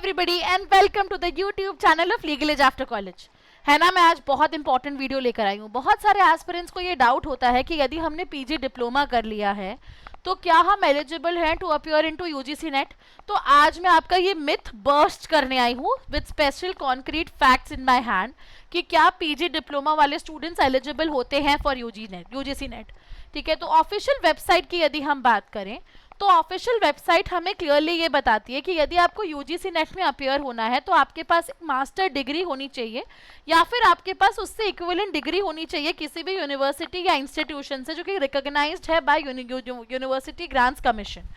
everybody and welcome to the YouTube channel of Legal Age After College। है ना, मैं आज बहुत इंपॉर्टेंट वीडियो लेकर आई हूँ। बहुत सारे एस्पिरेंट्स को ये डाउट होता है कि यदि हमने पीजी डिप्लोमा कर लिया है तो क्या हम एलिजिबल हैं to appear into UGC NET. तो आज मैं आपका ये मिथ बर्स्ट करने आई हूँ with special concrete facts in my hand कि क्या पीजी डिप्लोमा वाले स्टूडेंट्स एलिजिबल होते हैं फॉर यूजीसी नेट। ठीक है, तो ऑफिशियल वेबसाइट की यदि हम बात करें तो ऑफिशियल वेबसाइट हमें क्लियरली ये बताती है कि यदि आपको यूजीसी नेट में अपीयर होना है तो आपके पास एक मास्टर डिग्री होनी चाहिए या फिर आपके पास उससे इक्विवेलेंट डिग्री होनी चाहिए किसी भी यूनिवर्सिटी या इंस्टीट्यूशन से जो कि रिकॉग्नाइज्ड है बाय यूनिवर्सिटी ग्रांट्स कमीशन।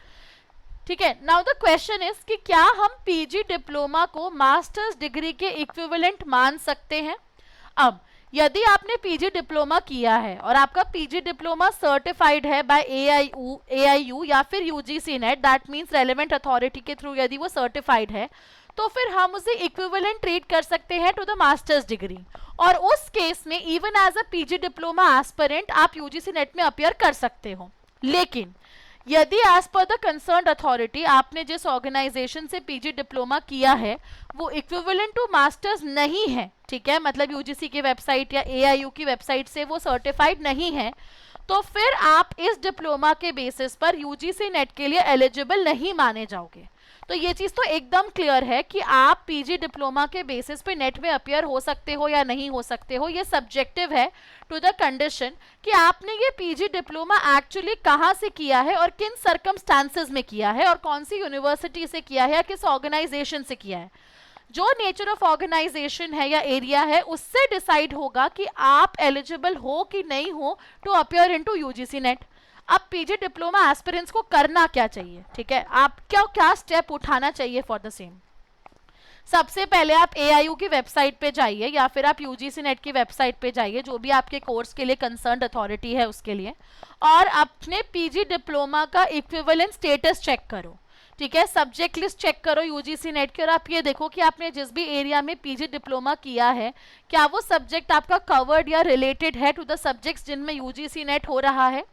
ठीक है, नाउ द क्वेश्चन इज कि क्या हम पीजी डिप्लोमा को मास्टर्स डिग्री के इक्विवेलेंट मान सकते हैं। अब यदि आपने पीजी डिप्लोमा किया है और आपका पीजी डिप्लोमा सर्टिफाइड है बाय एआईयू या फिर UGC net, that means relevant authority के थ्रू यदि वो सर्टिफाइड है, तो फिर हम उसे इक्विवेलेंट ट्रीट कर सकते हैं टू द मास्टर्स डिग्री। और उस केस में even as a PG diploma aspirant आप यूजीसी नेट में अपीयर कर सकते हो। लेकिन यदि as per the concerned authority आपने जिस ऑर्गेनाइजेशन से पीजी डिप्लोमा किया है वो इक्विवेलेंट टू मास्टर्स नहीं है, ठीक है, मतलब यूजीसी की वेबसाइट या एआईयू की वेबसाइट से वो सर्टिफाइड नहीं है, तो फिर आप इस डिप्लोमा के बेसिस पर यूजीसी नेट के लिए एलिजिबल नहीं माने जाओगे। तो ये चीज़ तो एकदम क्लियर है कि आप पीजी डिप्लोमा के बेसिस पे नेट में अपीयर हो सकते हो या नहीं हो सकते हो। ये सब्जेक्टिव है टू द कंडीशन कि आपने ये पीजी डिप्लोमा एक्चुअली कहाँ से किया है और किन सर्कमस्टांसेस में किया है और कौन सी यूनिवर्सिटी से किया है या किस ऑर्गेनाइजेशन से किया है। जो नेचर ऑफ ऑर्गेनाइजेशन है या एरिया है उससे डिसाइड होगा कि आप एलिजिबल हो कि नहीं हो to appear into UGC NET. अब पीजी डिप्लोमा एस्पिरेंट्स को करना क्या चाहिए, ठीक है, आप क्या स्टेप उठाना चाहिए फॉर द सेम। सबसे पहले आप एआईयू की वेबसाइट पे जाइए या फिर आप यूजीसी नेट की वेबसाइट पे जाइए, जो भी आपके कोर्स के लिए कंसर्न्ड अथॉरिटी है उसके लिए, और अपने पीजी डिप्लोमा का इक्विवेलेंट स्टेटस चेक करो। ठीक है, सब्जेक्ट लिस्ट चेक करो यूजीसी नेट की और आप ये देखो कि आपने जिस भी एरिया में पीजी डिप्लोमा किया है क्या वो सब्जेक्ट आपका कवर्ड या रिलेटेड है टू द सब्जेक्ट्स जिनमें यूजीसी नेट हो रहा है।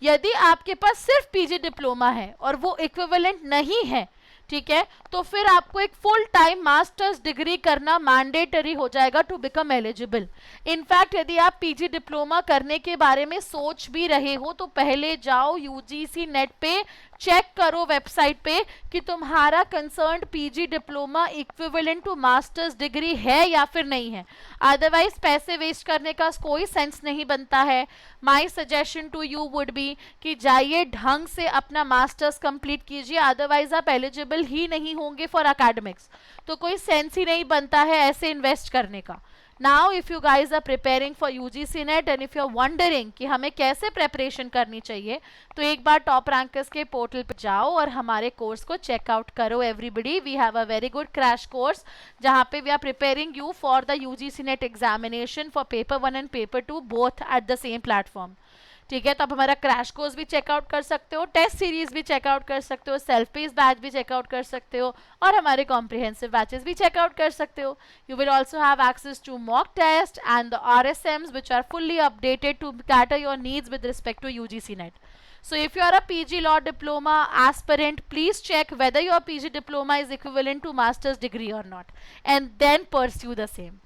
यदि आपके पास सिर्फ पीजी डिप्लोमा है और वो इक्विवेलेंट नहीं है, ठीक है, तो फिर आपको एक फुल टाइम मास्टर्स डिग्री करना मैंडेटरी हो जाएगा टू बिकम एलिजिबल। इनफैक्ट यदि आप पीजी डिप्लोमा करने के बारे में सोच भी रहे हो तो पहले जाओ यूजीसी नेट पे चेक करो वेबसाइट पे कि तुम्हारा concerned PG diploma equivalent to masters degree है या फिर नहीं है। अदरवाइज पैसे वेस्ट करने का कोई सेंस नहीं बनता है। My suggestion to you would be कि जाइए ढंग से अपना मास्टर्स कंप्लीट कीजिए, अदरवाइज आप एलिजिबल ही नहीं होंगे फॉर एकेडमिक्स, तो कोई सेंस ही नहीं बनता है ऐसे इन्वेस्ट करने का। Now if you guys are preparing for UGC NET and if you're wondering कि हमें कैसे प्रेपरेशन करनी चाहिए तो एक बार टॉप रैंकर्स के पोर्टल पर जाओ और हमारे कोर्स को चेकआउट करो। Everybody, we have a very good crash course जहाँ पे we are preparing you for the UGC NET examination for paper 1 and paper 2 both at the same platform. ठीक है, तो आप हमारा क्रैश कोर्स भी चेकआउट कर सकते हो, टेस्ट सीरीज भी चेकआउट कर सकते हो, सेल्फ पेस बैच भी चेकआउट कर सकते हो और हमारे कॉम्प्रिहेंसिव बैचेस भी चेकआउट कर सकते हो। You will also have access to mock test and the RSMs which are fully updated to cater your needs with respect to UGC NET. So if you are a PG Law Diploma aspirant, please check whether your PG Diploma is equivalent to master's degree or not and then pursue the same.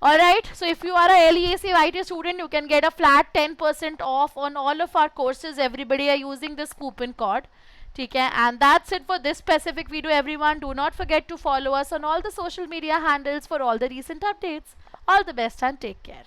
Alright, so if you are a LEAC IT student, you can get a flat 10% off on all of our courses. Everybody are using this coupon code. ठीक है, and that's it for this specific video everyone. Do not forget to follow us on all the social media handles for all the recent updates. All the best and take care.